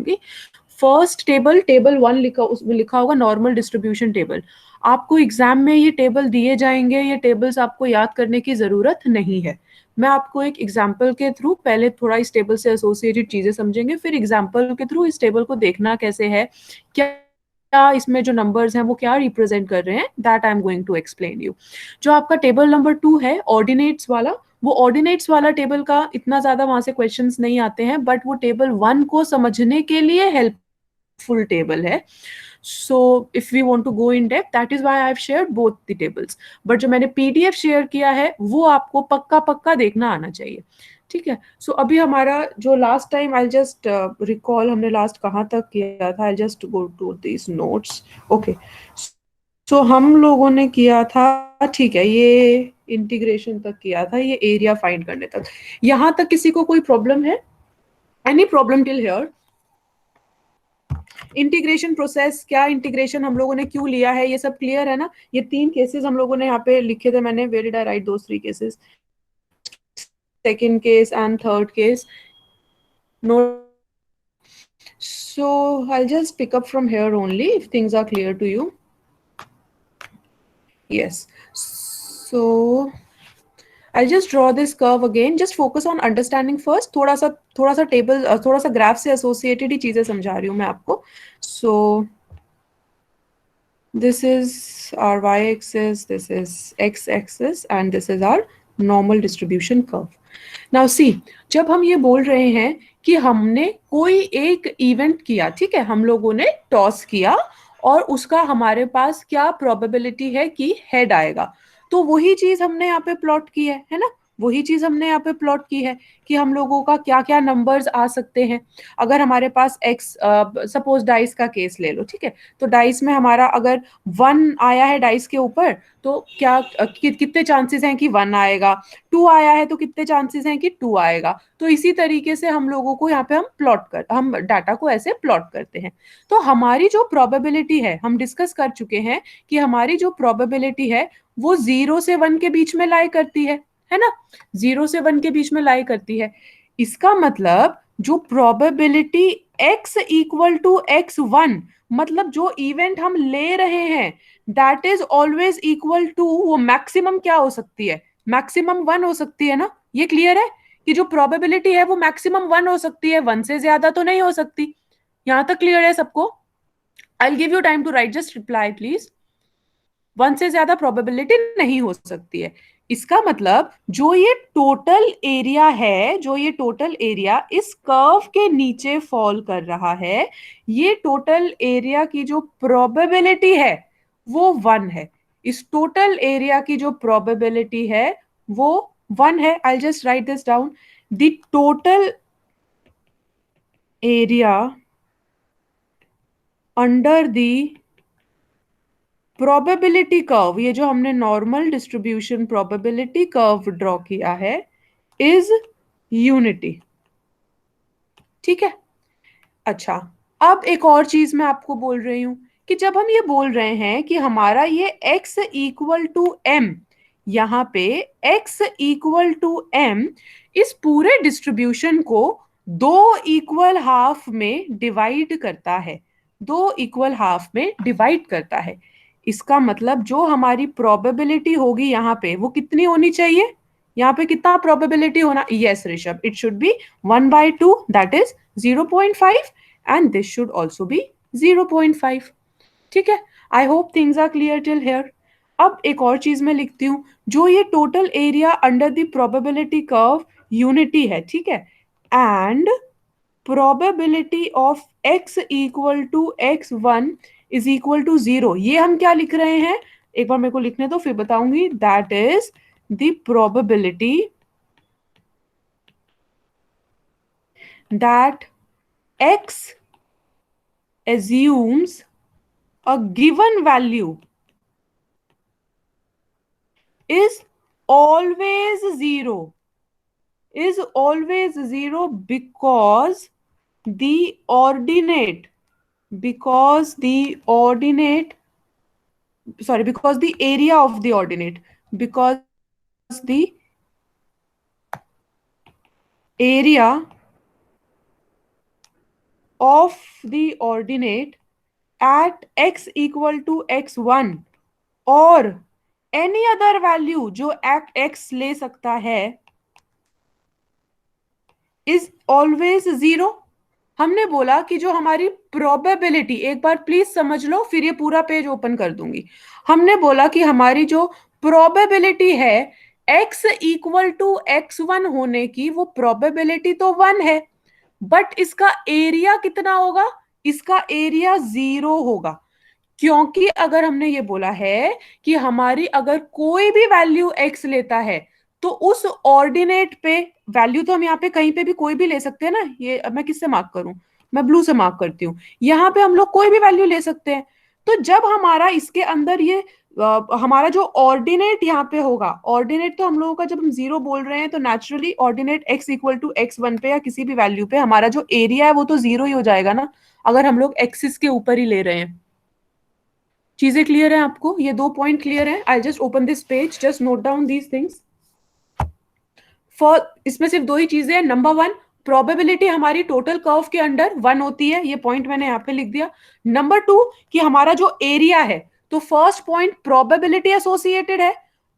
दूंगी। First table, table 1 लिखा, उसमें लिखा होगा नॉर्मल डिस्ट्रीब्यूशन टेबल। आपको एग्जाम में ये टेबल दिए जाएंगे, ये टेबल्स आपको याद करने की जरूरत नहीं है। मैं आपको एक एग्जाम्पल के थ्रू पहले थोड़ा इस टेबल से एसोसिएटेड चीजें समझेंगे, फिर एग्जाम्पल के थ्रू इस टेबल को देखना कैसे है, क्या क्या इसमें जो नंबर्स हैं वो क्या रिप्रेजेंट कर रहे हैं, that I am going to explain you. जो आपका टेबल नंबर 2 है ऑर्डिनेट्स वाला, वो ऑर्डिनेट्स वाला टेबल का इतना ज्यादा वहां से क्वेश्चंस नहीं आते हैं, बट वो टेबल 1 को समझने के लिए हेल्पफुल टेबल है। So if we want to go in depth, that is why I have shared both the tables. But जो मैंने पीडीएफ शेयर किया है वो आपको पक्का पक्का देखना आना चाहिए, ठीक है। सो अभी हमारा जो last time, I just recall हमने लास्ट कहाँ तक किया था, I just go to this notes. Okay, so हम लोगों ने किया था, ठीक है, ये इंटीग्रेशन तक किया था, ये एरिया फाइंड करने तक। यहां तक किसी को कोई प्रॉब्लम है? Any problem till here? Integration process, क्या इंटीग्रेशन हम लोगों ने क्यों लिया है, ये सब क्लियर है ना? ये 3 केसेस हम लोगों ने यहाँ पे लिखे थे मैंने, where did I write those 3 cases, second case and third case? No? So I'll just pick up from here only if things are clear to you. Yes. So I'll just draw this curve again. Just focus on understanding first. थोड़ा सा table, थोड़ा सा graph से associated ही चीजें समझा रही हूँ मैं आपको. So this is our y-axis, this is x-axis, and this is our normal distribution curve. Now see, जब हम ये बोल रहे हैं कि हमने कोई एक इवेंट किया, ठीक है, हम लोगों ने टॉस किया और उसका हमारे पास क्या प्रोबेबिलिटी है कि हेड आएगा, तो वही चीज हमने यहाँ पे प्लॉट की है ना? वही चीज हमने यहाँ पे प्लॉट की है कि हम लोगों का क्या क्या नंबर्स आ सकते हैं। अगर हमारे पास एक्स, सपोज डाइस का केस ले लो, ठीक है, तो डाइस में हमारा अगर 1 आया है डाइस के ऊपर, तो क्या कितने चांसेस हैं कि 1 आएगा, 2 आया है तो कितने चांसेस हैं कि 2 आएगा। तो इसी तरीके से हम लोगों को यहाँ पे हम डाटा को ऐसे प्लॉट करते हैं। तो हमारी जो प्रोबेबिलिटी है, हम डिस्कस कर चुके हैं कि हमारी जो प्रोबेबिलिटी है वो 0 से 1 के बीच में लाई करती है ना? 0 से 1 के बीच में लाई करती है। इसका मतलब जो probability x equal to x1, मतलब जो इवेंट हम ले रहे हैं, that is always equal to, वो मैक्सिमम क्या हो सकती है? मैक्सिमम 1 हो सकती है ना? ये क्लियर है कि जो प्रोबेबिलिटी है वो मैक्सिमम 1 हो सकती है, 1 से ज्यादा तो नहीं हो सकती। यहां तक क्लियर है सबको? I will give you time to write, just reply please. 1 से ज्यादा प्रोबेबिलिटी नहीं हो सकती है। इसका मतलब जो ये टोटल एरिया है, जो ये टोटल एरिया इस कर्व के नीचे फॉल कर रहा है, ये टोटल एरिया की जो प्रोबेबिलिटी है वो 1 है। इस टोटल एरिया की जो प्रोबेबिलिटी है वो 1 है। I just write this down, the total area under the probability curve, ये जो हमने normal distribution probability curve draw किया है, इज यूनिटी, ठीक है। अच्छा, अब एक और चीज मैं आपको बोल रही हूं कि जब हम ये बोल रहे हैं कि हमारा ये x इक्वल टू m, यहाँ पे x इक्वल टू m इस पूरे डिस्ट्रीब्यूशन को 2 इक्वल हाफ में डिवाइड करता है, 2 इक्वल हाफ में डिवाइड करता है। इसका मतलब जो हमारी प्रोबेबिलिटी होगी यहाँ पे वो कितनी होनी चाहिए? यहाँ पे कितना प्रोबेबिलिटी होना? Yes Rishabh, it should be 1/2, that is 0.5, and this should also be 0.5, ठीक है। I hope things are clear till here. अब एक और चीज मैं लिखती हूँ, जो ये total area under the probability curve unity है, ठीक है, and probability of x equal to x1 is equal to 0, ये हम क्या लिख रहे हैं? एक बार मेरे को लिखने दो फिर बताऊंगी। That is the probability that x assumes a given value is always zero, is always zero because the ordinate, because the ordinate, sorry, because the area of the ordinate, because the area of the ordinate at x equal to x1 और any other value जो at x ले सकता है is always zero. हमने बोला कि जो हमारी प्रोबेबिलिटी, एक बार प्लीज समझ लो फिर ये पूरा पेज ओपन कर दूंगी। हमने बोला कि हमारी जो प्रोबेबिलिटी है x इक्वल टू x1 होने की, वो प्रोबेबिलिटी तो 1 है, बट इसका एरिया कितना होगा? इसका एरिया 0 होगा। क्योंकि अगर हमने ये बोला है कि हमारी अगर कोई भी वैल्यू x लेता है तो उस ऑर्डिनेट पे, वैल्यू तो हम यहाँ पे कहीं पे भी कोई भी ले सकते हैं ना, ये अब मैं किससे मार्क करूं? मैं ब्लू से मार्क करती हूँ। यहाँ पे हम लोग कोई भी वैल्यू ले सकते हैं। तो जब हमारा इसके अंदर ये हमारा जो ऑर्डिनेट यहाँ पे होगा, ऑर्डिनेट तो हम लोगों का जब हम जीरो बोल रहे हैं तो naturally ordinate x equal to x1 पे या किसी भी वैल्यू पे हमारा जो एरिया है वो तो जीरो ही हो जाएगा ना, अगर हम लोग एक्सिस के ऊपर ही ले रहे हैं। चीजें क्लियर है आपको? ये दो पॉइंट क्लियर है? आई just open this page, just note down these things. For इसमें सिर्फ दो ही चीजें हैं। नंबर वन, प्रोबेबिलिटी हमारी टोटल कर्व के अंडर 1 होती है, ये पॉइंट मैंने यहाँ पे लिख दिया। नंबर टू, कि हमारा जो एरिया है, तो फर्स्ट पॉइंट प्रोबेबिलिटी एसोसिएटेड है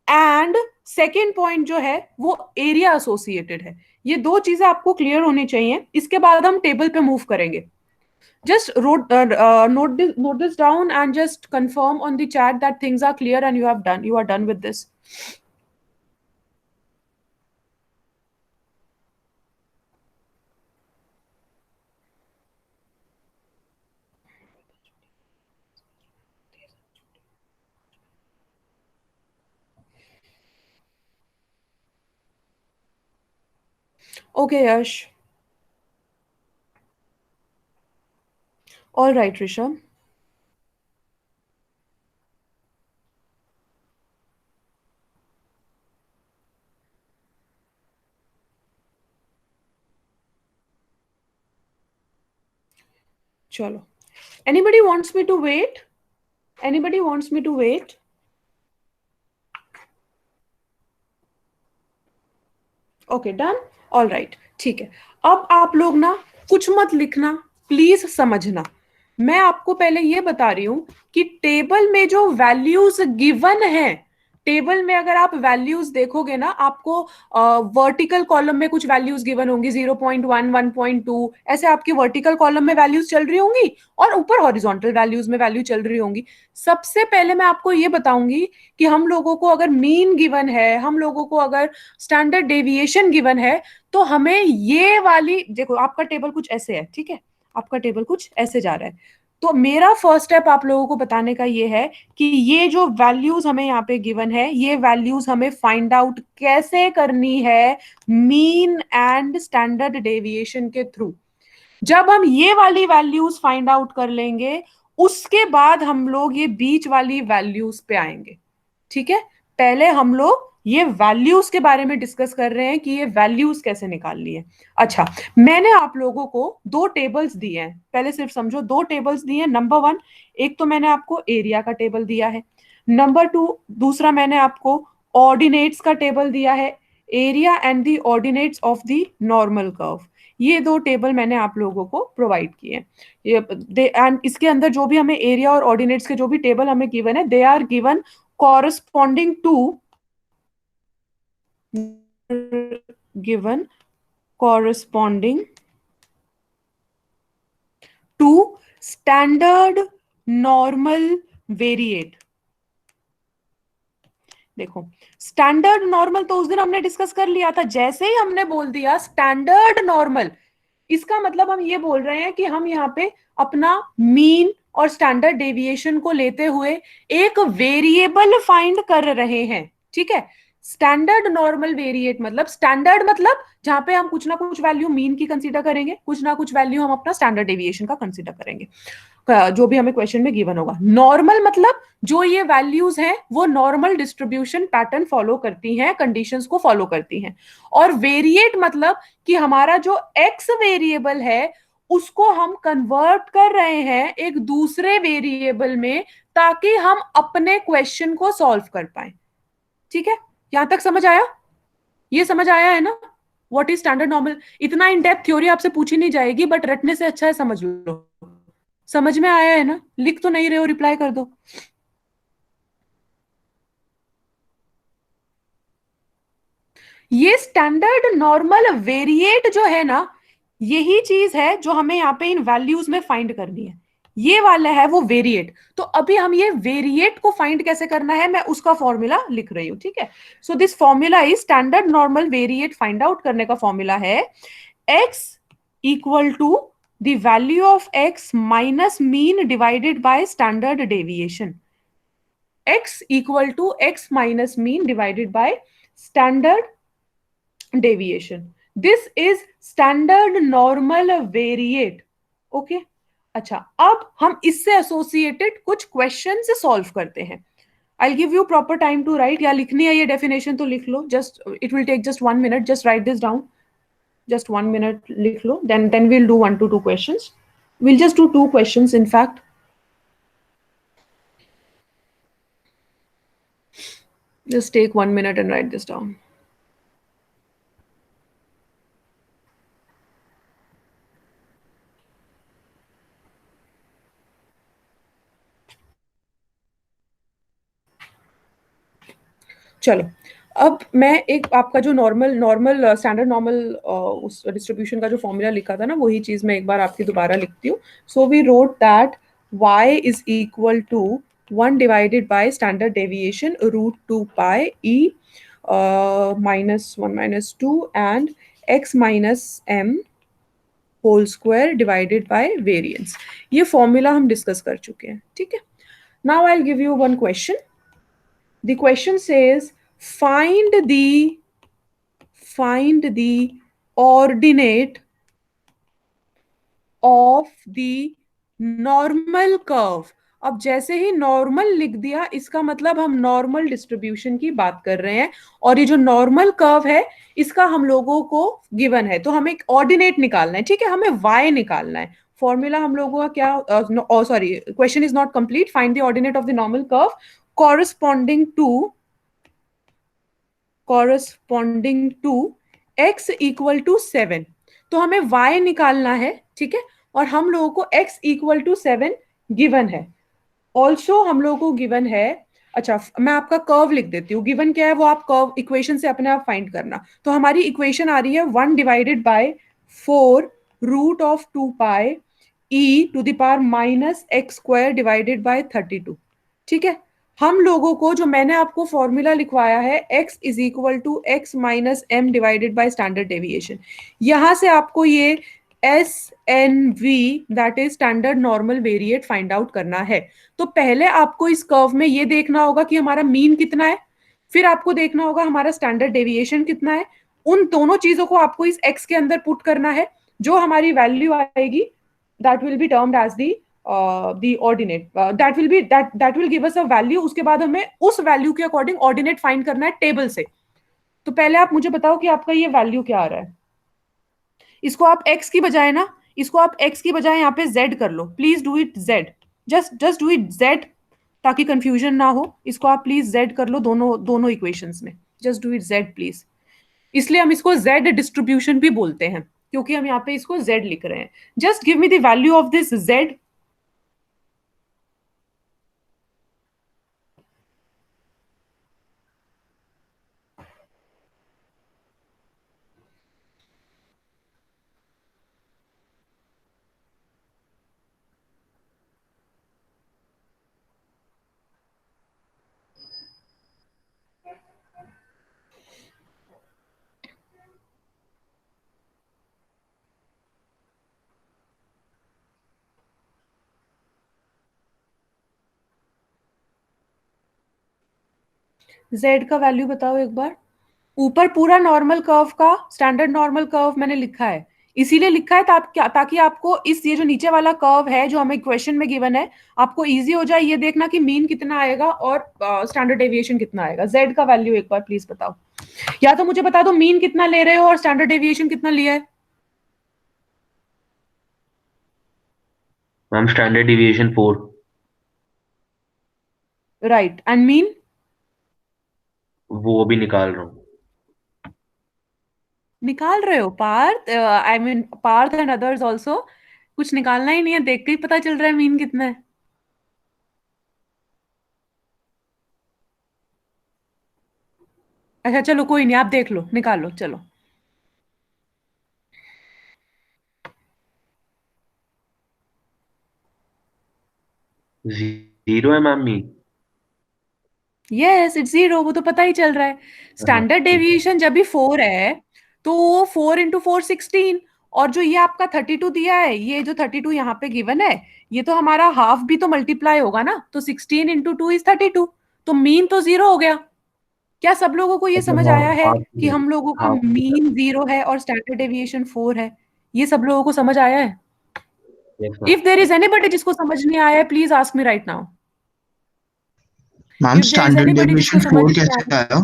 एंड सेकेंड पॉइंट जो है वो एरिया एसोसिएटेड है। ये दो चीजें आपको क्लियर होनी चाहिए। इसके बाद हम टेबल पे मूव करेंगे। Just note this down and just confirm on the chat that things are clear and you are done with this. Okay, Yash. All right, Risha. Chalo. Anybody wants me to wait? Anybody wants me to wait? Okay, done. All right, ठीक है। अब आप लोग ना कुछ मत लिखना, please समझना। मैं आपको पहले ये बता रही हूं कि टेबल में जो वैल्यूज गिवन है, टेबल में अगर आप वैल्यूज देखोगे ना, आपको वर्टिकल कॉलम में कुछ वैल्यूज गिवन होंगी, 0.1, 1.2, ऐसे आपकी वर्टिकल कॉलम में वैल्यूज चल रही होंगी और ऊपर हॉरिजॉन्टल वैल्यूज में वैल्यू चल रही होंगी। सबसे पहले मैं आपको ये बताऊंगी कि हम लोगों को अगर मीन गिवन है, हम लोगों को अगर स्टैंडर्ड डेविएशन गिवन है, तो हमें ये वाली, देखो आपका टेबल कुछ ऐसे है, ठीक है, आपका टेबल कुछ ऐसे जा रहा है। तो मेरा फर्स्ट स्टेप आप लोगों को बताने का ये है कि ये जो वैल्यूज हमें यहाँ पे गिवन है, ये वैल्यूज हमें फाइंड आउट कैसे करनी है मीन एंड स्टैंडर्ड डेविएशन के थ्रू। जब हम ये वाली वैल्यूज फाइंड आउट कर लेंगे, उसके बाद हम लोग ये बीच वाली वैल्यूज पे आएंगे। ठीक है, पहले हम लोग ये वैल्यूज के बारे में डिस्कस कर रहे हैं कि ये वैल्यूज कैसे निकालनी है। अच्छा, मैंने आप लोगों को दो टेबल्स दिए हैं, पहले सिर्फ समझो, दो टेबल्स दिए हैं। नंबर वन, एक तो मैंने आपको एरिया का टेबल दिया है। नंबर टू, दूसरा मैंने आपको ऑर्डिनेट्स का टेबल दिया है, area and the ordinates of the normal curve. ये दो टेबल मैंने आप लोगों को प्रोवाइड किए हैं। एंड इसके अंदर जो भी हमें एरिया और ऑर्डिनेट्स के जो भी टेबल हमें गिवन है, they are given corresponding to given corresponding to standard normal variate। देखो, स्टैंडर्ड नॉर्मल तो उस दिन हमने डिस्कस कर लिया था। जैसे ही हमने बोल दिया स्टैंडर्ड नॉर्मल, इसका मतलब हम ये बोल रहे हैं कि हम यहाँ पे अपना मीन और स्टैंडर्ड डेविएशन को लेते हुए एक वेरिएबल फाइंड कर रहे हैं। ठीक है, स्टैंडर्ड नॉर्मल वेरिएट मतलब, स्टैंडर्ड मतलब जहां पे हम कुछ ना कुछ वैल्यू मीन की कंसीडर करेंगे, कुछ ना कुछ वैल्यू हम अपना स्टैंडर्ड डेविएशन का कंसीडर करेंगे, जो भी हमें क्वेश्चन में गिवन होगा। नॉर्मल मतलब जो ये वैल्यूज हैं वो नॉर्मल डिस्ट्रीब्यूशन पैटर्न फॉलो करती हैं, कंडीशंस को फॉलो करती हैं। और वेरिएट मतलब कि हमारा जो एक्स वेरिएबल है उसको हम कन्वर्ट कर रहे हैं एक दूसरे वेरिएबल में, ताकि हम अपने क्वेश्चन को सॉल्व कर पाए। ठीक है, यहां तक समझ आया? ये समझ आया है ना? What is standard normal? इतना इन डेप्थ थ्योरी आपसे पूछी नहीं जाएगी, बट रटने से अच्छा है समझ लो। समझ में आया है ना? लिख तो नहीं रहे हो, रिप्लाई कर दो। ये स्टैंडर्ड नॉर्मल वेरिएट जो है ना, यही चीज है जो हमें यहाँ पे इन वैल्यूज में फाइंड करनी है। ये वाला है वो वेरिएट। तो अभी हम ये वेरिएट को फाइंड कैसे करना है, मैं उसका फॉर्मूला लिख रही हूं, ठीक है? So this formula is standard normal variate. Find out करने का फॉर्मूला है x equal to the value of x minus mean divided by standard deviation. x equal to x minus mean divided by standard deviation. This is standard normal variate. Okay, अच्छा, अब हम इससे associated कुछ question से solve करते हैं। I give you proper time to write. या लिखनी है ये डेफिनेशन तो लिख लो, just it will take just 1 minute, just write this down. just 1 minute लिख लो, then we'll do 1 to 2 questions. We'll just do 2 questions in fact. Just take 1 minute and write this down. चलो, अब मैं एक आपका जो नॉर्मल नॉर्मल स्टैंडर्ड नॉर्मल उस distribution का जो फॉर्मूला लिखा था ना, वही चीज मैं एक बार आपकी दोबारा लिखती हूँ। So we wrote that y is equal to 1 divided by standard deviation √2 pi e -1 - 2 and x minus m whole square divided by variance. ये फॉर्मूला हम डिस्कस कर चुके हैं, ठीक है? Now I will give you one question. The question says find the ordinate of the normal curve। अब जैसे ही normal लिख दिया, इसका मतलब हम नॉर्मल डिस्ट्रीब्यूशन की बात कर रहे हैं। और ये जो नॉर्मल कर्व है, इसका हम लोगों को गिवन है, तो हमें एक ऑर्डिनेट निकालना है, ठीक है? हमें y निकालना है। फॉर्मूला हम लोगों का क्या, sorry, question is not complete. Find the ordinate of the normal curve corresponding to x equal to 7। तो हमें y निकालना है, ठीक है? और हम लोगों को x इक्वल टू 7 गिवन है। ऑल्सो हम लोगों को गिवन है, अच्छा मैं आपका कर्व लिख देती हूँ। गिवन क्या है वो आप कर्व इक्वेशन से अपने आप फाइंड करना। तो हमारी इक्वेशन आ रही है 1/4 √2 पाई e⁻⁻x² डिवाइडेड बाय 32, ठीक है? हम लोगों को जो मैंने आपको फॉर्मूला लिखवाया है x is equal to x minus M divided by standard deviation, यहां से आपको ये S N V that is standard normal variate find out करना है। तो पहले आपको इस कर्व में ये देखना होगा कि हमारा मीन कितना है, फिर आपको देखना होगा हमारा स्टैंडर्ड डेविएशन कितना है। उन दोनों चीजों को आपको इस एक्स के अंदर पुट करना है। जो हमारी वैल्यू आएगी that will be termed as the ordinate, that will give us a value. उसके बाद हमें उस वैल्यू के अकॉर्डिंग ऑर्डिनेट फाइंड करना है टेबल से। तो पहले आप मुझे बताओ कि आपका ये वैल्यू क्या आ रहा है। इसको आप x की बजाय ना, इसको आप x की बजाय यहाँ पे z कर लो। Please do it z, just do it z, ताकि कंफ्यूजन ना हो। इसको आप प्लीज z कर लो दोनों दोनों इक्वेशंस में। Just do it z please. इसलिए हम इसको z डिस्ट्रीब्यूशन भी बोलते हैं, क्योंकि हम यहाँ पे इसको z लिख रहे हैं। Just give me the value of this z। z का वैल्यू बताओ एक बार। ऊपर पूरा नॉर्मल कर्व का स्टैंडर्ड नॉर्मल कर्व मैंने लिखा है, इसीलिए लिखा है ताकि आपको इस ये जो नीचे वाला कर्व है जो हमें क्वेश्चन में गिवन है, आपको इजी हो जाए ये देखना कि मीन कितना आएगा और स्टैंडर्ड डेविएशन कितना आएगा। जेड का वैल्यू एक बार प्लीज बताओ। या तो मुझे बता दो मीन कितना ले रहे हो और स्टैंडर्ड डेविएशन कितना लिया है। Ma'am standard deviation 4। Right, and mean? वो अभी निकाल रहा हूँ। निकाल रहे हो Parth, I mean Parth and others also? कुछ निकालना ही नहीं है, देख के ही पता चल रहा है मीन कितना है। अच्छा चलो कोई नहीं, आप देख लो, निकाल लो, चलो। जीरो है ma'am mean. Yes it's zero, वो तो पता ही चल रहा है। हाँ स्टैंडर्ड ठीक है। डेविएशन जब भी 4 है तो वो 4 × 4 16। और जो ये आपका 32 दिया है, ये जो 32 यहाँ पे गिवन है, ये तो हमारा हाफ भी तो मल्टीप्लाई होगा ना, तो 16 × 2 = 32। तो मीन तो जीरो हो गया। क्या सब लोगों को ये मतलब समझ हाँ आया है हाफ कि हम लोगों का हाफ। मीन जीरो है और स्टैंडर्ड डेविएशन 4 है? ये सब लोगों को समझ आया है? Yes ma'am. If there is anybody जिसको समझ नहीं आया है, please ask me right now. Ma'am if there is standard anybody जिसको डेविएशन समझ 4 नहीं कैसे आया, आया?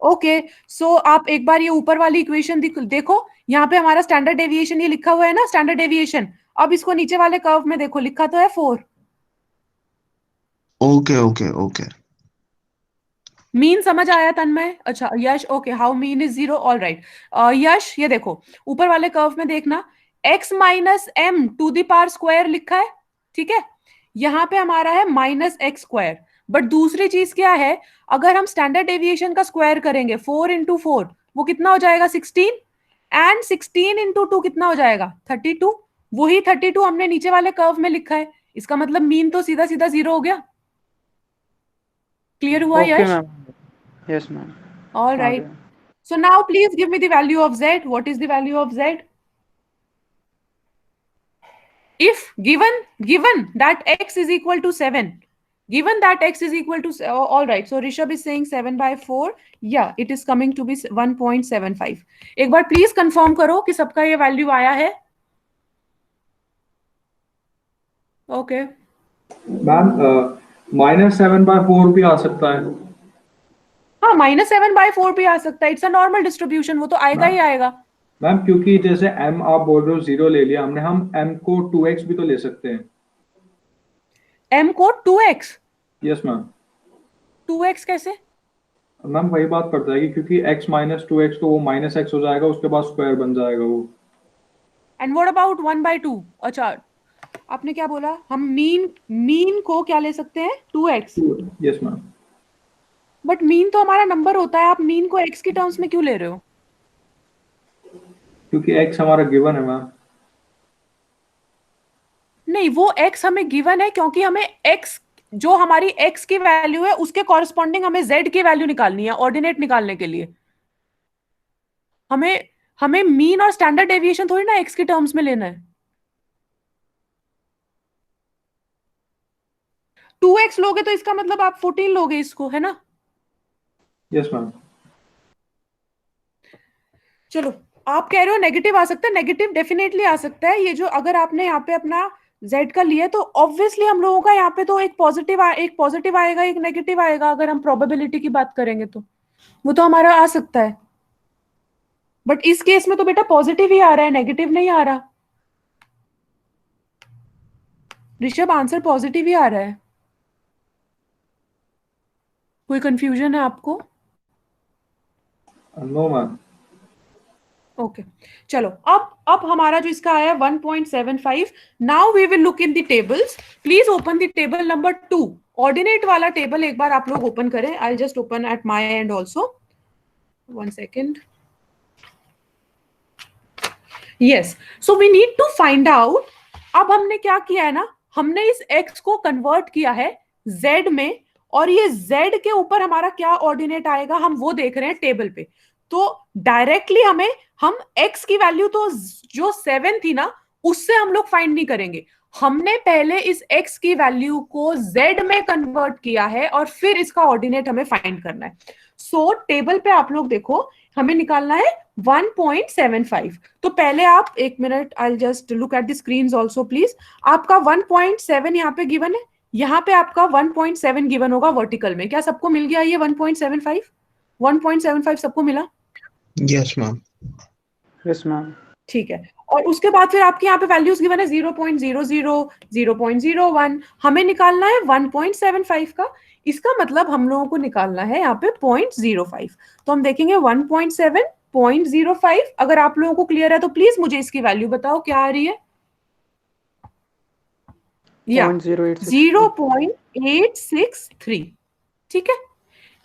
ओके। सो आप एक बार ये ऊपर वाली इक्वेशन देखो, यहाँ पे हमारा स्टैंडर्ड डेविएशन ये लिखा हुआ है ना, स्टैंडर्ड डेविएशन। अब इसको नीचे वाले कर्व में देखो, लिखा तो है 4। Okay okay okay. मीन समझ आया तन्मय? अच्छा Yash, okay, how mean is zero, all right. Yash ये देखो, ऊपर वाले कर्व में देखना, x - m² लिखा है, ठीक है। यहाँ पे हमारा है -x²। बट दूसरी चीज क्या है, अगर हम स्टैंडर्ड डेविएशन का स्क्वायर करेंगे 4 × 4, वो कितना हो जाएगा 16। एंड 16 × 2 कितना हो जाएगा 32। वही 32 हमने नीचे वाले कर्व में लिखा है, इसका मतलब मीन तो सीधा सीधा जीरो हो गया। क्लियर हुआ ओके यश? मैम। Yes ma'am. All आ right. गया। So now please give me the value of z. What is the value of z? If given that x is equal to 7, given that x is equal to all right. So Rishabh is saying 7/4. Yeah, it is coming to be 1.75. एक बार please confirm करो कि सबका ये value आया है। Okay. Ma'am -7/4 भी आ सकता है हाँ -7/4 भी आ सकता है, इट्स अ नॉर्मल डिस्ट्रीब्यूशन, वो तो आएगा मैम। ही आएगा। मैम क्योंकि जैसे m आप बोल रहे हो जीरो ले लिया हमने, हम m को 2x भी तो ले सकते हैं। m को 2x। Yes ma'am. 2x कैसे? मैम वही बात पड़ जाएगी क्योंकि x - 2x तो वो -x हो जाएगा, उसके बाद स्क्वायर बन जाएगा वो। And what about 1/2? अच्छा, आपने क्या बोला, हम मीन को क्या ले सकते हैं 2x। Yes ma'am. But mean तो हमारा नंबर होता है, आप मीन को x की टर्म्स में क्यों ले रहे हो? क्योंकि x हमारा गिवन है मैम। नहीं, वो x हमें गिवन है क्योंकि हमें x, जो हमारी x की वैल्यू है उसके कॉरस्पॉन्डिंग हमें z की वैल्यू निकालनी है ऑर्डिनेट निकालने के लिए। हमें हमें मीन और स्टैंडर्ड डेविएशन थोड़ी ना x की टर्म्स में लेना है। 2x लोगे तो इसका मतलब आप 14 लोगे इसको, है ना? Yes ma'am. चलो, आप कह रहे हो नेगेटिव आ सकता है, नेगेटिव डेफिनेटली आ सकता है। ये जो अगर आपने यहाँ पे अपना z का लिया तो ऑब्वियसली हम लोगों का यहाँ पे तो एक पॉजिटिव आएगा, एक नेगेटिव आएगा। अगर हम प्रोबेबिलिटी की बात करेंगे तो वो तो हमारा आ सकता है। बट इस केस में तो बेटा पॉजिटिव ही आ रहा है, नेगेटिव नहीं आ रहा। ऋषभ आंसर पॉजिटिव ही आ रहा है। कोई कंफ्यूजन है आपको? No ma'am. ओके चलो, अब हमारा जो इसका आया 1.75। Now we will look in the tables. Please open the table number 2। Ordinate वाला टेबल एक बार आप लोग ओपन करें। I just open at my end also, 1 second. Yes, so we need to find out. अब हमने क्या किया है ना, हमने इस x को कन्वर्ट किया है z में, और ये z के ऊपर हमारा क्या ऑर्डिनेट आएगा हम वो देख रहे हैं टेबल पे। तो डायरेक्टली हम x की वैल्यू तो जो 7 थी ना, उससे हम लोग फाइंड नहीं करेंगे। हमने पहले इस x की वैल्यू को z में कन्वर्ट किया है और फिर इसका ऑर्डिनेट हमें फाइंड करना है। सो टेबल पे आप लोग देखो, हमें निकालना है 1.75। तो पहले आप एक minute, I just look at the screen also please. आपका 1.7 यहाँ पे गिवन है, यहाँ पे आपका 1.7 गिवन होगा वर्टिकल में। क्या सबको मिल गया ये 1.75? 1.75 सबको मिला? Yes ma'am. Yes ma'am. ठीक है। और उसके बाद फिर आपके यहाँ पे वैल्यूज गिवन है 0.00, 0.01। हमें निकालना है 1.75 का। इसका मतलब हम लोगों को निकालना है यहाँ पे 0.05। तो हम देखेंगे 1.7 0.05। अगर आप लोगों को क्लियर है तो प्लीज मुझे इसकी वैल्यू बताओ क्या आ रही है। या 0.863। ठीक है,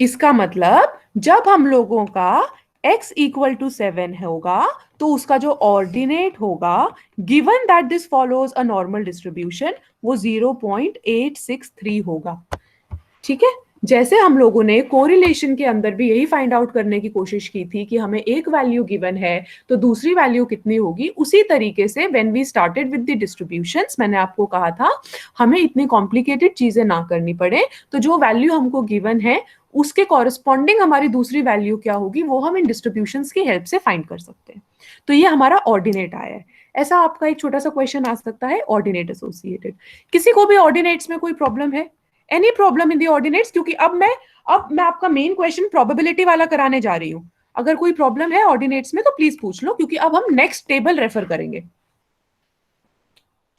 इसका मतलब जब हम लोगों का x इक्वल टू 7 होगा तो उसका जो ऑर्डिनेट होगा, given that this follows a normal distribution, वो 0.863 होगा। ठीक है, जैसे हम लोगों ने कोरिलेशन के अंदर भी यही फाइंड आउट करने की कोशिश की थी कि हमें एक वैल्यू गिवन है तो दूसरी वैल्यू कितनी होगी, उसी तरीके से when we started with the distributions, मैंने आपको कहा था हमें इतनी कॉम्प्लिकेटेड चीजें ना करनी पड़े, तो जो वैल्यू हमको गिवन है उसके कॉरेस्पॉन्डिंग हमारी दूसरी वैल्यू क्या होगी वो हम इन डिस्ट्रीब्यूशंस की हेल्प से फाइंड कर सकते हैं। तो ये हमारा ऑर्डिनेट आया है। ऐसा आपका एक छोटा सा क्वेश्चन आ सकता है, ऑर्डिनेट एसोसिएटेड। किसी को भी ऑर्डिनेट्स में कोई प्रॉब्लम है? Any problem in the ordinates? क्योंकि अब मैं आपका मेन क्वेश्चन प्रोबेबिलिटी वाला कराने जा रही हूं। अगर कोई प्रॉब्लम है ऑर्डिनेट्स में तो प्लीज पूछ लो, क्योंकि अब हम नेक्स्ट टेबल रेफर करेंगे।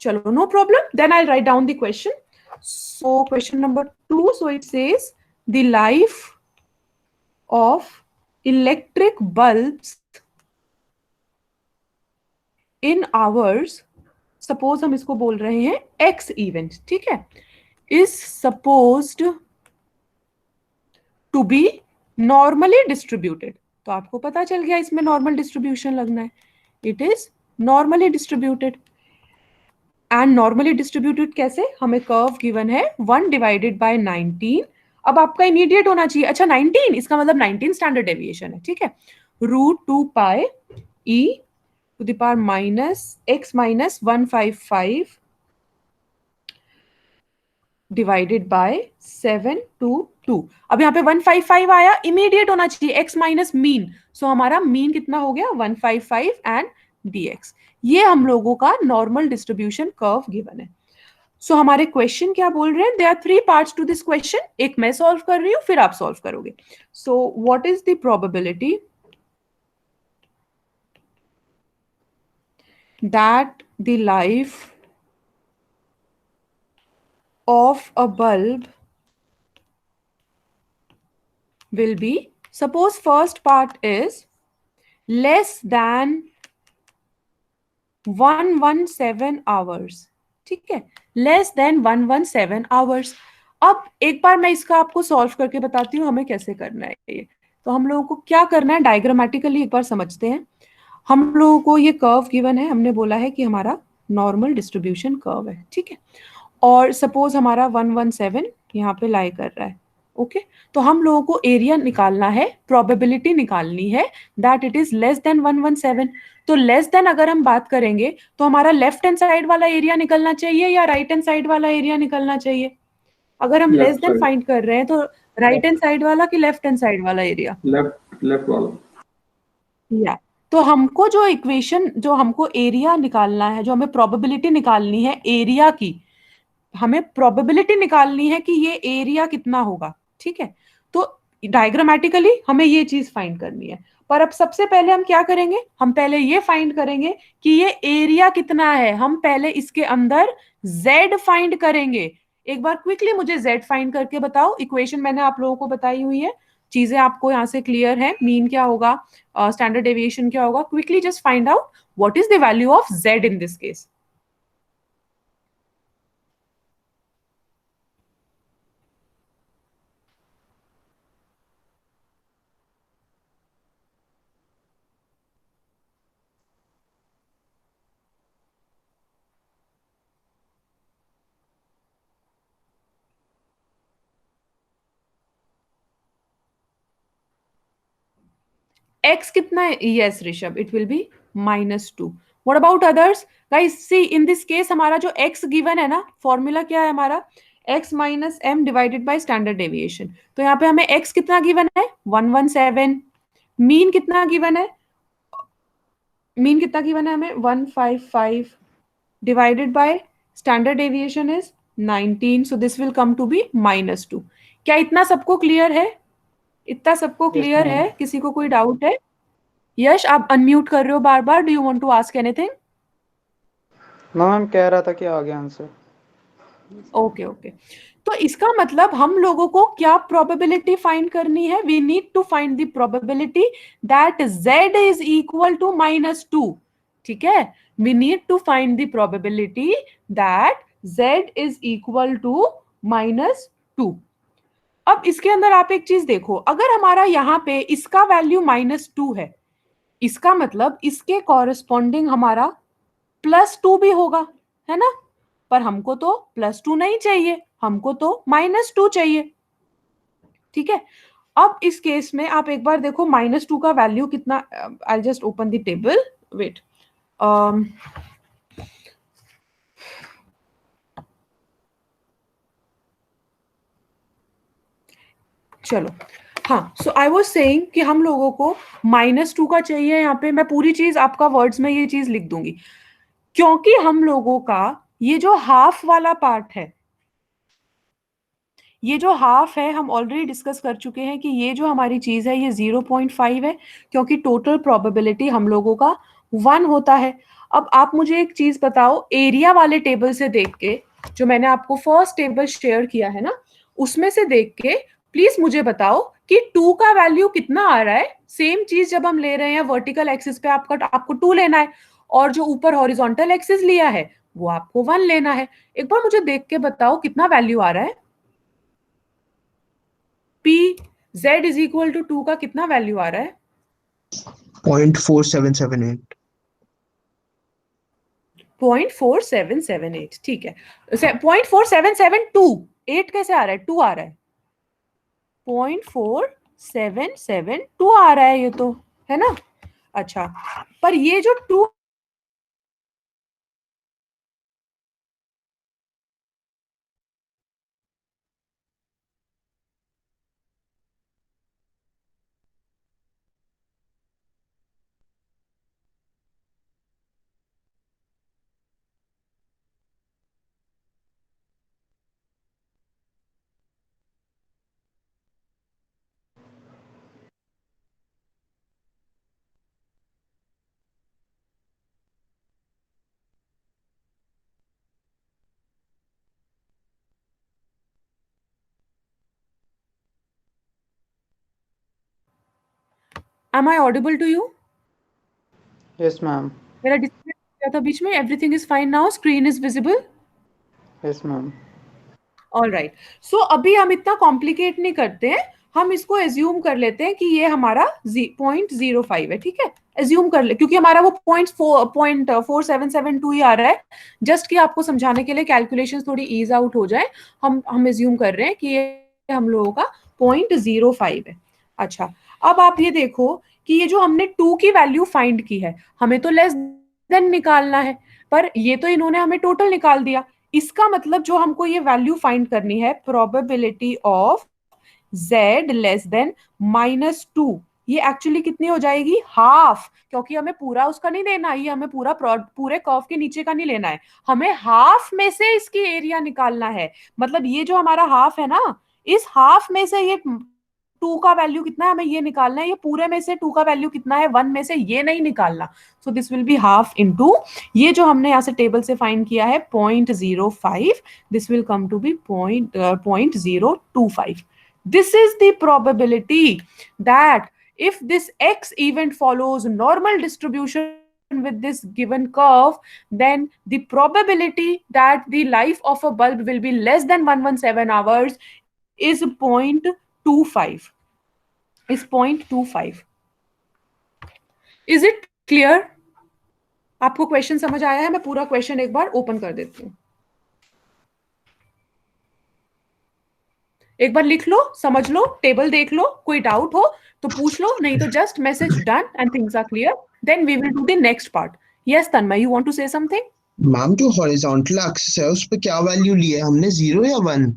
चलो, no problem, then I write down the question. So question number 2, so it says the life of electric bulbs in hours, suppose हम इसको बोल रहे हैं एक्स इवेंट, ठीक है, is supposed to be normally distributed। तो आपको पता चल गया इसमें नॉर्मल डिस्ट्रीब्यूशन लगना है। It is normally distributed. And normally distributed कैसे? हमें कर्व गिवन है 1 डिवाइडेड बाय 19। अब आपका इमीडिएट होना चाहिए, अच्छा 19 इसका मतलब 19 स्टैंडर्ड डेविएशन है, ठीक है। √2 pi e to the power minus x minus 155 divided by 722। अब यहाँ पे 155 आया, इमीडिएट होना चाहिए x माइनस मीन, सो हमारा मीन कितना हो गया 155 एंड dx। ये हम लोगों का नॉर्मल डिस्ट्रीब्यूशन कर्व गिवन है। सो हमारे क्वेश्चन क्या बोल रहे हैं? There are 3 parts to this question. एक मैं सॉल्व कर रही हूं, फिर आप सॉल्व करोगे। So what is the probability that the life of a bulb will be, suppose first part is less than 117 hours, ठीक है, less than 117 hours। अब एक बार मैं इसका आपको सॉल्व करके बताती हूँ हमें कैसे करना है ये। तो हम लोगों को क्या करना है, डायग्रामेटिकली एक बार समझते हैं। हम लोगों को ये कर्व गिवन है, हमने बोला है कि हमारा नॉर्मल डिस्ट्रीब्यूशन कर्व है, ठीक है, और सपोज हमारा 117 यहाँ पे लाई कर रहा है, ओके। तो हम लोगों को एरिया निकालना है, प्रोबेबिलिटी निकालनी है that it is less than 117। तो लेस देन अगर हम बात करेंगे तो हमारा लेफ्ट हैंड साइड वाला एरिया निकलना चाहिए या राइट हैंड साइड वाला एरिया निकलना चाहिए? अगर हम लेस देन फाइंड कर रहे हैं तो राइट हैंड साइड वाला कि लेफ्ट हैंड साइड वाला एरिया? लेफ्ट वाला। या तो हमको जो इक्वेशन, जो हमको एरिया निकालना है, जो हमें प्रोबेबिलिटी निकालनी है एरिया की, हमें प्रोबेबिलिटी निकालनी है कि ये एरिया कितना होगा, ठीक है। तो डायग्रामेटिकली हमें ये चीज फाइंड करनी है। पर अब सबसे पहले हम क्या करेंगे, हम पहले ये फाइंड करेंगे कि ये एरिया कितना है। हम पहले इसके अंदर z फाइंड करेंगे। एक बार क्विकली मुझे z फाइंड करके बताओ। इक्वेशन मैंने आप लोगों को बताई हुई है, चीजें आपको यहाँ से क्लियर है। मीन क्या होगा, स्टैंडर्ड डेविएशन क्या होगा, quickly just find out what is the value of z in this case. x कितना है? Yes Rishabh, it will be -2। What about others guys? See in this case हमारा जो x गिवन है ना, फॉर्मूला क्या है हमारा, x minus m divided by standard deviation. तो यहाँ पे हमें x कितना गिवन है 117। मीन कितना गिवन है, मीन कितना गिवन है हमें 155 divided by standard deviation is 19, so this will come to be -2। क्या इतना सबको क्लियर है? इतना सबको क्लियर है? किसी को कोई डाउट है? यश, आप अनम्यूट कर रहे हो बार बार, do you want to ask anything? Ma'am कह रहा था कि आ गया आंसर। ओके ओके, तो इसका मतलब हम लोगों को क्या प्रोबेबिलिटी फाइंड करनी है? We need to find the probability that z is equal to -2. ठीक है, we need to find the probability that z is equal to -2. अब इसके अंदर आप एक चीज देखो, अगर हमारा यहाँ पे इसका वैल्यू -2 है, इसका मतलब इसके कॉरेस्पॉन्डिंग हमारा +2 भी होगा, है ना? पर हमको तो +2 नहीं चाहिए, हमको तो -2 चाहिए. ठीक है, अब इस केस में आप एक बार देखो -2 का वैल्यू कितना. I just open the table, wait. चलो, हाँ, सो आई वाज सेइंग कि हम लोगों को -2 का चाहिए. यहाँ पे मैं पूरी चीज आपका वर्ड्स में ये चीज लिख दूंगी, क्योंकि हम लोगों का ये जो हाफ वाला पार्ट है, ये जो हाफ है, हम ऑलरेडी डिस्कस कर चुके हैं कि ये जो हमारी चीज है ये 0.5 है, क्योंकि टोटल प्रोबेबिलिटी हम लोगों का 1 होता है. अब आप मुझे एक चीज बताओ, एरिया वाले टेबल से देख के, जो मैंने आपको फर्स्ट टेबल शेयर किया है ना, उसमें से देख के प्लीज मुझे बताओ कि 2 का वैल्यू कितना आ रहा है. सेम चीज जब हम ले रहे हैं वर्टिकल एक्सिस पे, आपको 2 लेना है, और जो ऊपर हॉरिजॉन्टल एक्सिस लिया है वो आपको 1 लेना है. एक बार मुझे देख के बताओ कितना वैल्यू आ रहा है. P z is equal to 2 का कितना वैल्यू आ रहा है? 0.4778. 0.4778. ठीक है, 0.4772. 8 कैसे आ रहा है? 2 आ रहा है. 0.4772 आ रहा है ये तो, है ना? अच्छा, पर ये जो 2, am I audible to you? Yes, ma'am. मेरा डिस्प्ले किया था बीच में. Everything is fine now, screen is visible. Yes, ma'am. All right, so अभी हम इतना कॉम्प्लिकेट नहीं करते हैं, हम इसको एज्यूम कर लेते हैं कि ये हमारा 0.05 है. ठीक है, एज्यूम कर ले, क्योंकि हमारा वो 0.4772 ही आ रहा है. जस्ट कि आपको समझाने के लिए कैलकुलेशंस थोड़ी ईज आउट हो जाए, हम एज्यूम कर रहे हैं कि ये हम लोगों का 0.05 है. अच्छा, अब आप ये देखो कि ये जो हमने 2 की वैल्यू फाइंड की है, हमें तो लेस देन निकालना है, पर ये तो इन्होंने हमें टोटल निकाल दिया. इसका मतलब जो हमको ये वैल्यू फाइंड करनी है, probability of z less than -2, ये एक्चुअली कितनी हो जाएगी? हाफ. क्योंकि हमें पूरा उसका नहीं लेना, ये हमें पूरे कर्व के नीचे का नहीं लेना है, हमें हाफ में से इसकी एरिया निकालना है. मतलब ये जो हमारा हाफ है ना, इस हाफ में से ये 2 का वैल्यू कितना है हमें ये निकालना है. ये पूरे में से 2 का वैल्यू कितना है, 1 में से ये नहीं निकालना. सो this will be half into ये जो हमने यहाँ से टेबल से फाइंड किया है 0.05, this will come to be 0.025. This is the probability that if this x event follows normal distribution with this given curve, then the probability that the life of a bulb will be less than 117 hours is 0.25. Is 0.25. Is it clear? आपको question समझ आया है? मैं पूरा question एक बार open कर देती हूँ, एक बार लिख लो, समझ लो, टेबल देख लो, कोई डाउट हो तो पूछ लो, नहीं तो just message done and things are clear. Then we will do the next part. Yes Tanmay, you want to say something? Ma'am जो हॉरिजॉन्टल एक्सिस है उस पे क्या वैल्यू ली है हमने, 0 या 1?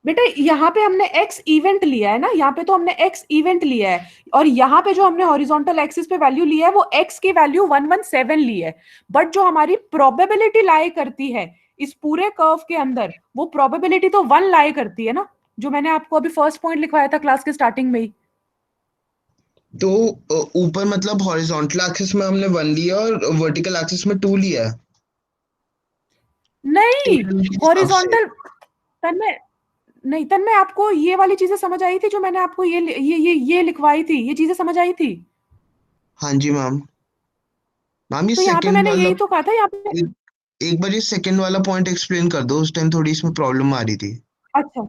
बेटा यहाँ पे हमने x इवेंट लिया है ना, यहाँ पे तो हमने x इवेंट लिया है, और यहाँ पे जो हमने हॉरिजॉन्टल एक्सिस पे वैल्यू लिया है वो x की वैल्यू 117 ली है. बट जो हमारी प्रोबेबिलिटी लाई करती है इस पूरे कर्व के अंदर, वो प्रोबेबिलिटी तो 1 लाई करती है ना, जो मैंने आपको अभी फर्स्ट पॉइंट लिखवाया था क्लास के स्टार्टिंग में ही. तो ऊपर मतलब हॉरिजॉन्टल एक्सिस में हमने 1 लिया और वर्टिकल एक्सिस में 2 लिया है. नहीं, Total के हिसाब से। हॉरिजॉन्टल तन्मय, नहीं तन्मय, आपको ये वाली चीजें समझ आई थी जो मैंने आपको ये लिखवाई थी, ये चीजें समझ आई थी? हाँ जी मैम। मैम ये तो यहाँ पे सेकंड मैंने वाला यही तो कहा था यहाँ पे। एक बार ये सेकंड वाला पॉइंट एक्सप्लेन कर दो, उस टाइम थोड़ी इसमें प्रॉब्लम आ रही थी। अच्छा,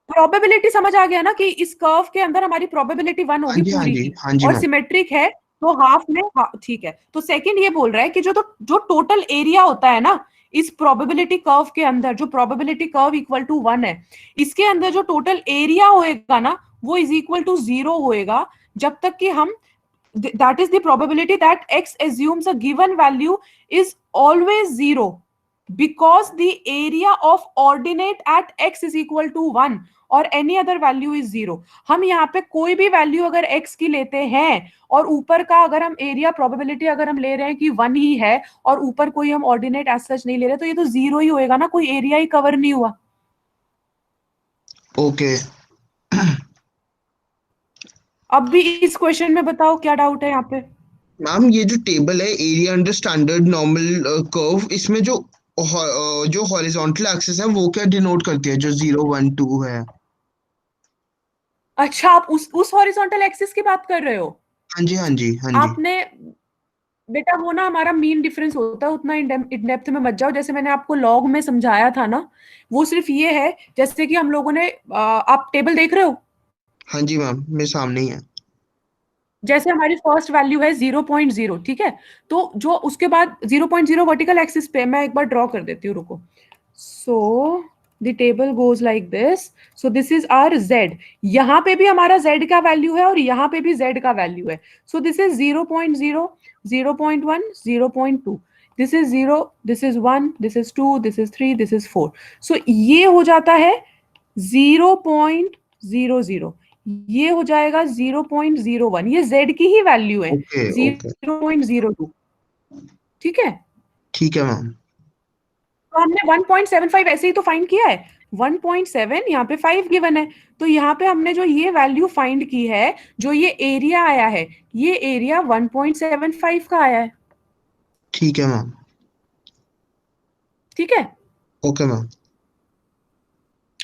प्रोबेबिलिटी समझ आ गया ना कि इस कर्व के अंदर हमारी प्रोबेबिलिटी 1 हाँ होगी जी हाँ पूरी जी की, हाँ जी और मैम। सिमेट्रिक है तो हाफ में ठीक है। तो सेकंड ये बोल रहा है कि जो टोटल एरिया होता है ना इस प्रोबेबिलिटी कर्व के अंदर, जो प्रोबेबिलिटी कर्व इक्वल टू 1 है, इसके अंदर जो टोटल एरिया होएगा ना वो इज इक्वल टू 0 होएगा, जब तक कि हम, that is the probability that x assumes a given value is always 0 because the area of ordinate at x is equal to 1 और any other value is 0। हम यहाँ पे कोई भी वैल्यू अगर x की लेते हैं और ऊपर का अगर हम एरिया प्रोबेबिलिटी अगर हम ले रहे हैं कि 1 ही है और ऊपर कोई हम ऑर्डिनेट एज सच नहीं ले रहे, तो ये तो 0 ही होएगा ना, कोई एरिया ही कवर नहीं हुआ। ओके। अब भी इस क्वेश्चन में बताओ क्या डाउट है यहाँ पे? मैम ये जो टेबल है area under standard normal curve, इसमें जो हॉरिजॉन्टल एक्सिस है वो क्या डिनोट करती है, जो 0 1 2 है? अच्छा, आप उस हॉरिजॉन्टल एक्सिस की बात कर रहे हो? हाँ जी हाँ जी हाँ जी। आपने, बेटा वो ना हमारा मीन डिफरेंस होता है, उतना इन डेप्थ में मत जाओ। जैसे मैंने आपको लॉग में समझाया था ना, वो सिर्फ ये है, जैसे कि हम लोगों ने आप टेबल देख रहे हो, हाँ जी मैम मेरे सामने ही है। जैसे हमारी फर्स्ट वैल्यू है 0.0, ठीक है, तो जो उसके बाद 0.0 वर्टिकल एक्सिस पे, मैं एक बार ड्रॉ कर देती हूँ, रुको। So the table goes like this, so this is our z, यहाँ पे भी हमारा z का वैल्यू है और यहाँ पे भी z का वैल्यू है। So this is 0.0, 0.1, 0.2, this is 0, this is 1, this is 2, this is 3, this is 4। सो ये हो जाता है 0.00, ये हो जाएगा 0.01, ये z की ही वैल्यू है, ओके ओके 0.02, ठीक है। ठीक है मैम। तो हमने 1.75 ऐसे ही तो फाइंड किया है, 1.7 यहाँ पे 5 गिवन है, तो यहाँ पे हमने जो ये वैल्यू फाइंड की है, जो ये एरिया आया है, ये एरिया 1.75 का आया है, ठीक है मैम। ठीक है। Okay ma'am.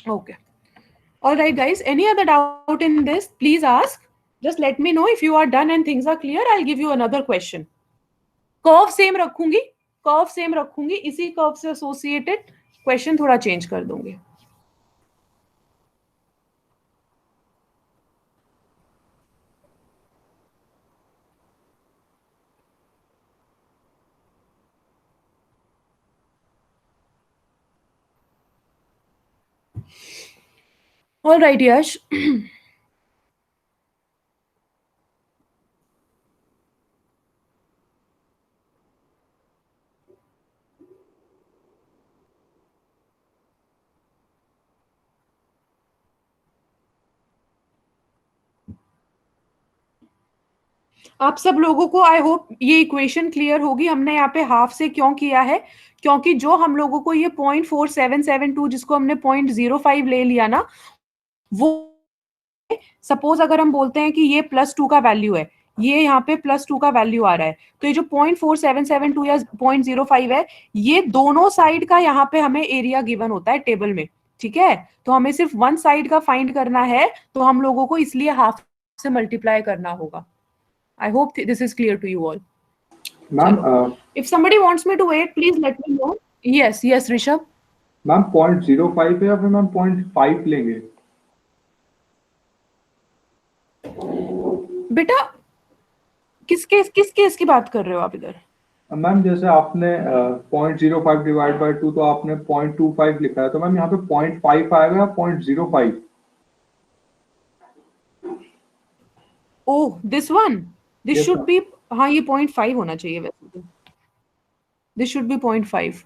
Okay. All right, guys. Any other doubt in this? Please ask. Just let me know if you are done and things are clear. I'll give you another question. Curve same रखूंगी, curve same रखूंगी, इसी curve से associated question थोड़ा change कर दूंगी। All right, Yash. आप सब लोगों को आई होप ये इक्वेशन क्लियर होगी। हमने यहाँ पे हाफ से क्यों किया है, क्योंकि जो हम लोगों को ये 0.4772 जिसको हमने 0.05 ले लिया ना, वो सपोज अगर हम बोलते हैं कि ये +2 का वैल्यू है, ये यहाँ पे +2 का वैल्यू आ रहा है, तो ये जो 0.4772 या 0.05 है, ये दोनों साइड का यहाँ पे हमें एरिया गिवन होता है टेबल में, ठीक है। तो हमें सिर्फ वन साइड का फाइंड करना है, तो हम लोगों को इसलिए हाफ से मल्टीप्लाई करना होगा। I hope this is clear to you all. Ma'am if somebody wants me to wait please let me know. Yes yes Rishabh. Ma'am 0.05 है या फिर मैम 0.5 लेंगे? बेटा किस केस की बात कर रहे हो आप इधर? मैम जैसे आपने 0.05 डिवाइड बाय 2 तो आपने 0.25 लिखा है, तो मैम यहाँ पे 0.5 आएगा या 0.05? Oh this one, this Yes, should ma'am. Be, हाँ ये 0.5 होना चाहिए वैसे तो, this should be 0.5।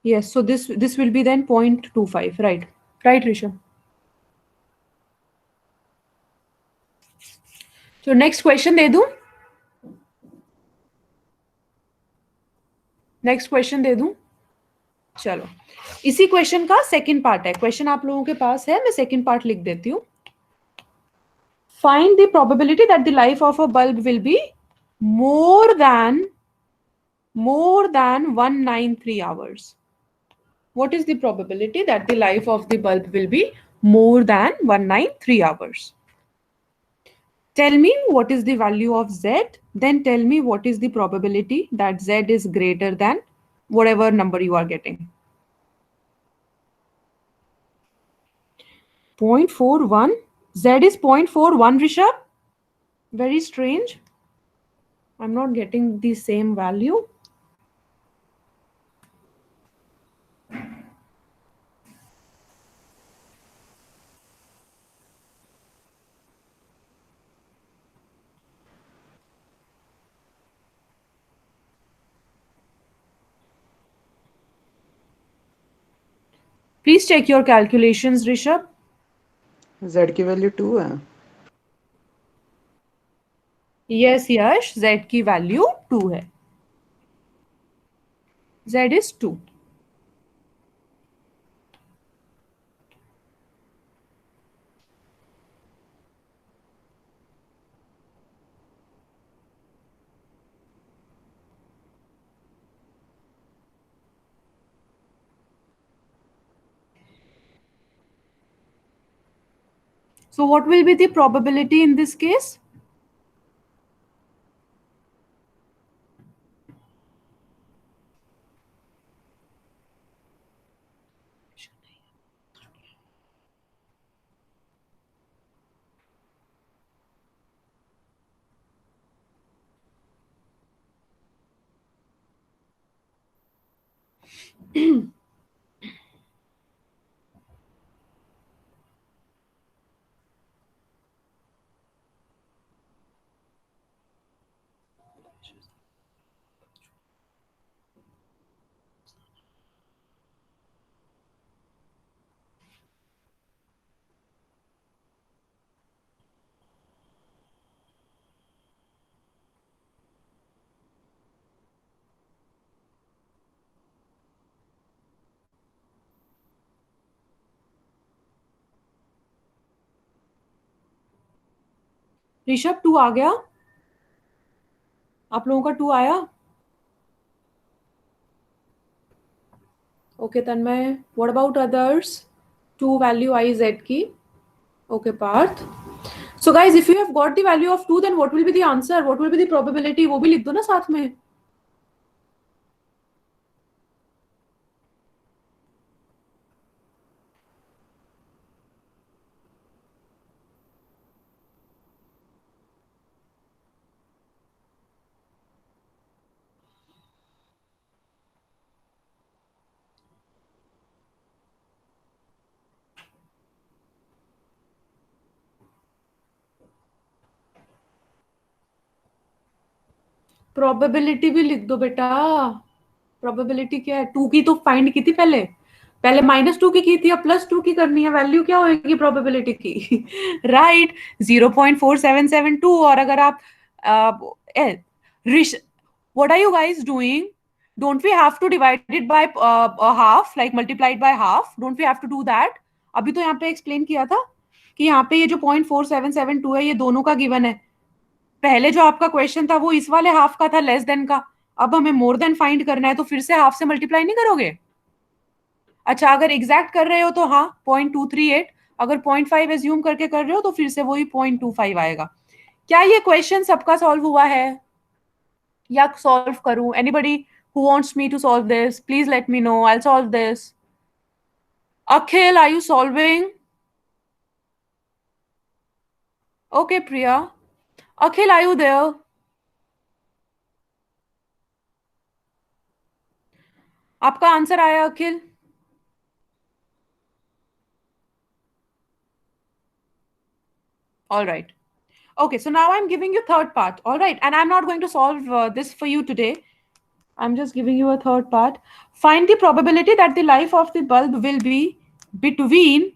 Yes, so this will be then 0.25, right? Right, Rishabh. So next question दे दूं? Next question दे दूं? चलो, इसी क्वेश्चन का सेकंड पार्ट है, क्वेश्चन आप लोगों के पास है, मैं सेकंड पार्ट लिख देती हूँ. Find the probability that the life of a bulb will be more than 193 hours. What is the probability that the life of the bulb will be more than 193 hours? Tell me what is the value of Z, then tell me what is the probability that Z is greater than whatever number you are getting. 0.41. Z is 0.41, Rishabh. Very strange. I'm not getting the same value. Please check your calculations, Rishabh. Z की value 2 है. Yes, Yash, Z की value 2 है. Z is 2. So what will be the probability in this case? Rishabh 2 आ गया? आप लोगों का 2 आया? Okay, Tanmay. What about others? 2 value I Z की. Okay, Parth. So guys, if you have got the value of 2, then what will be the answer? What will be the probability? वो भी लिख दो ना साथ में. प्रोबेबिलिटी भी लिख दो बेटा. प्रोबेबिलिटी क्या है? 2 की तो फाइंड की थी पहले. पहले -2 की थी, अब +2 की करनी है. वैल्यू क्या होगी प्रोबेबिलिटी की? राइट, 0.4772. और अगर आप what are you guys doing? Don't we have to divide it by half, like multiplied by half? Don't we have to do that? अभी तो यहाँ पे एक्सप्लेन किया था कि यहाँ पे ये जो 0.4772 है, ये दोनों का गिवन है. पहले जो आपका क्वेश्चन था वो इस वाले हाफ का था, लेस देन का. अब हमें मोर देन फाइंड करना है, तो फिर से हाफ से मल्टीप्लाई नहीं करोगे? अच्छा, अगर एग्जैक्ट कर रहे हो तो हाँ 0.238. अगर 0.5 एज्यूम करके कर रहे हो तो फिर से वही 0.25 आएगा. क्या ये क्वेश्चन सबका सॉल्व हुआ है या सॉल्व करूं? Anybody who wants me to solve this, please let me know. I will solve this. Akhil, are you solving? Okay Priya. Akhil, are you there? आपका आंसर आया Akhil? All right. Okay, so now I'm giving you third part. All right, and I'm not going to solve this for you today. I'm just giving you a third part. Find the probability that the life of the bulb will be between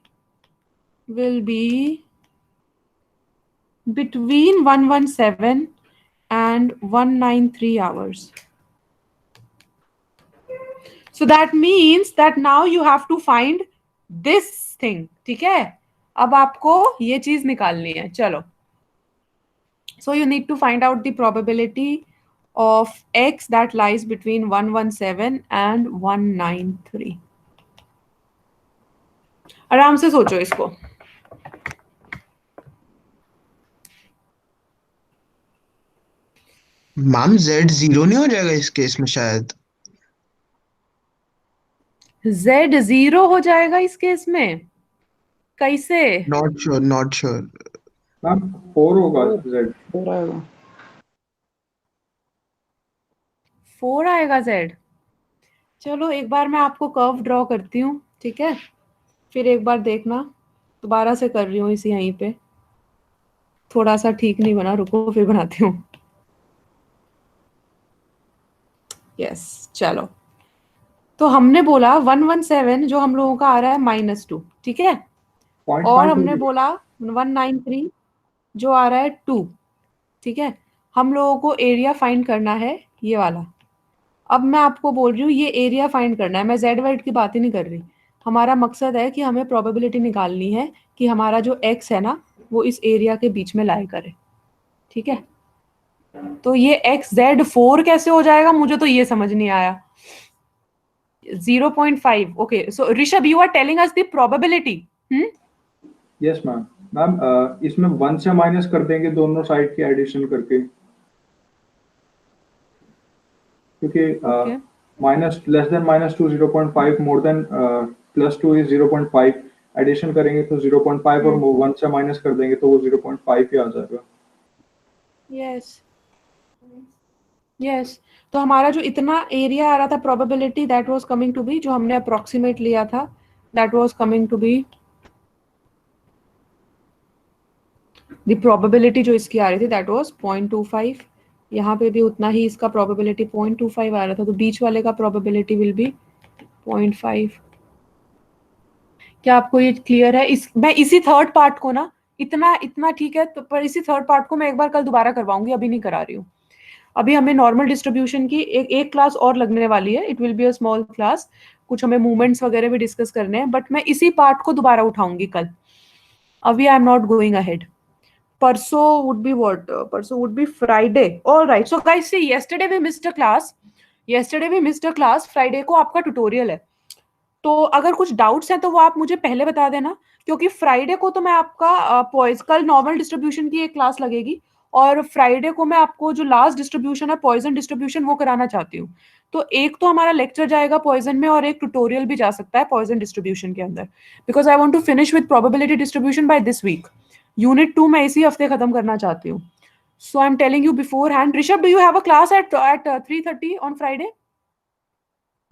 117 and 193 hours. So that means that now you have to find this thing. ठीक है, अब आपको ये चीज निकालनी है. चलो. So you need to find out the probability of x that lies between 117 and 193. आराम से सोचो इसको. मैम Z 0 नहीं हो जाएगा इस केस में शायद? Z 0 हो जाएगा इस केस में? कैसे? Not sure, not sure. Ma'am 4 होगा Z. 4 आएगा. 4 आएगा Z. चलो एक बार मैं आपको कर्व ड्रॉ करती हूँ, ठीक है? फिर एक बार देखना, दोबारा से कर रही हूँ इसी यहीं पे. थोड़ा सा ठीक नहीं बना, रुको फिर बनाती हूँ. यस, चलो. तो हमने बोला 117 जो हम लोगों का आ रहा है -2, ठीक है? और हमने बोला 193 जो आ रहा है 2, ठीक है? हम लोगों को एरिया फाइंड करना है ये वाला. अब मैं आपको बोल रही हूँ ये एरिया फाइंड करना है, मैं जेड वाइड की बात ही नहीं कर रही. हमारा मकसद है कि हमें प्रोबेबिलिटी निकालनी है कि हमारा जो एक्स है ना वो इस एरिया के बीच में लाई करे, ठीक है? तो ये XZ4 कैसे हो जाएगा, मुझे तो ये समझ नहीं आया. 0.5. Okay, so Rishabh you are telling us the probability. Yes ma'am. Ma'am इसमें 1 से माइनस कर देंगे दोनों साइड की एडिशन करके, क्योंकि minus less than -2 0.5, more than +2 is 0.5. Addition करेंगे तो 0.5 और 1 से माइनस कर देंगे तो वो 0.5 ही आ जाएगा. Yes yes. तो हमारा जो इतना एरिया आ रहा था probability that was coming to be, जो हमने अप्रोक्सीमेट लिया था that was coming to be the probability जो इसकी आ रही थी दैट वाज 0.25. यहाँ पे भी उतना ही इसका प्रोबेबिलिटी 0.25 आ रहा था, तो बीच वाले का प्रोबेबिलिटी विल बी 0.5. क्या आपको ये क्लियर है? मैं इसी थर्ड पार्ट को ना इतना ठीक है, तो पर इसी थर्ड पार्ट को मैं एक बार कल दोबारा करवाऊंगी, अभी नहीं करा रही हूँ. अभी हमें नॉर्मल डिस्ट्रीब्यूशन की एक क्लास और लगने वाली है. It will be a small class. कुछ हमें मूवमेंट्स वगैरह भी डिस्कस करने हैं, बट मैं इसी पार्ट को दोबारा उठाऊंगी कल. अभी I am not going ahead. परसों would be what? परसों would be Friday. All right. So guys, see, yesterday we missed a class. Friday को आपका ट्यूटोरियल है. तो अगर कुछ डाउट्स हैं तो वो आप मुझे पहले बता देना, क्योंकि फ्राइडे को तो मैं आपका कल नॉर्मल डिस्ट्रीब्यूशन की एक क्लास लगेगी और फ्राइडे को मैं आपको जो लास्ट डिस्ट्रीब्यूशन है पॉइजन डिस्ट्रीब्यूशन वो कराना चाहती हूँ. तो एक तो हमारा लेक्चर जाएगा पॉइजन में और एक ट्यूटोरियल भी जा सकता है पॉइजन डिस्ट्रीब्यूशन के अंदर, because I want to finish with probability distribution by this week. Unit 2 मैं इसी हफ्ते खत्म करना चाहती हूँ. So I am telling you beforehand. Rishabh, do you have a class at 3:30 on Friday?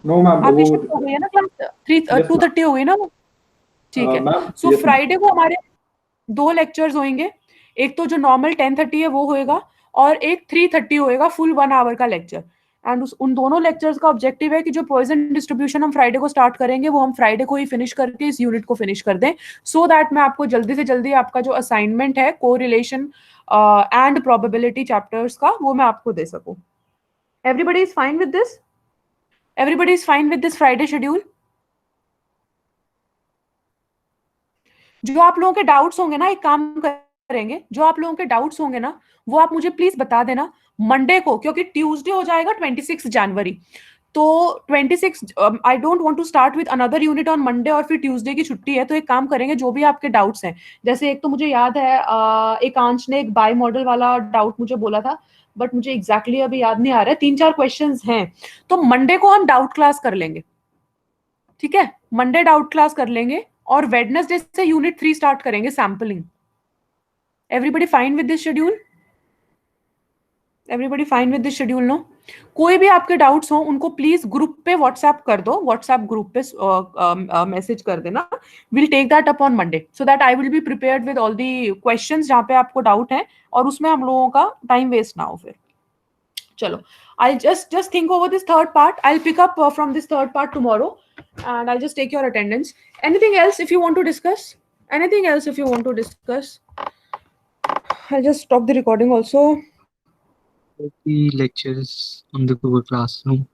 No ma'am, आपकी शिफ्ट हो गई है ना क्लास? 2:30 हो गई ना वो? ठीक है. सो फ्राइडे को हमारे 2 लेक्चर्स होंगे. एक तो जो नॉर्मल 10:30 है वो होएगा और एक 3:30 होएगा, फुल 1 आवर का लेक्चर. एंड उन दोनों लेक्चर्स का ऑब्जेक्टिव है कि जो पॉइजन डिस्ट्रीब्यूशन हम फ्राइडे को स्टार्ट करेंगे वो हम फ्राइडे को ही फिनिश करके इस यूनिट को फिनिश कर दें, सो दैट मैं आपको जल्दी से जल्दी आपका जो असाइनमेंट है कोरिलेशन एंड प्रोबेबिलिटी चैप्टर्स का वो मैं आपको दे सकूं. Everybody is fine with this? Everybody is fine with this Friday schedule? जो आप लोगों के डाउट्स होंगे ना, एक काम करेंगे, जो आप लोगों के डाउट्स होंगे ना वो आप मुझे प्लीज बता देना मंडे को, क्योंकि ट्यूसडे हो जाएगा 26 जनवरी. तो 26 I don't want to start with another unit on Monday और फिर ट्यूसडे की छुट्टी है. तो एक काम करेंगे, जो भी आपके डाउट्स हैं, जैसे एक तो मुझे याद है एकांश ने एक बाय मॉडल वाला डाउट मुझे बोला था, बट मुझे एग्जैक्टली अभी याद नहीं आ रहा है. 3-4 क्वेश्चंस हैं, तो मंडे को हम डाउट क्लास कर लेंगे, ठीक है? मंडे डाउट क्लास कर लेंगे और वेडनेसडे से यूनिट 3 स्टार्ट करेंगे sampling. Everybody fine with this schedule? Everybody fine with this schedule? No? कोई भी आपके डाउट्स हो उनको प्लीज ग्रुप पे व्हाट्सएप कर दो, व्हाट्सएप ग्रुप पे मैसेज कर देना. Will take that up on Monday so that I will be prepared with all the questions जहां पे आपको डाउट है और उसमें हम लोगों का टाइम वेस्ट ना हो. फिर चलो, I'll just think over this third part. I'll pick up from this third part tomorrow and I'll just take your attendance. Anything else if you want to discuss? Anything else if you want to discuss? I'll just stop the recording also. The lectures on the Google Classroom.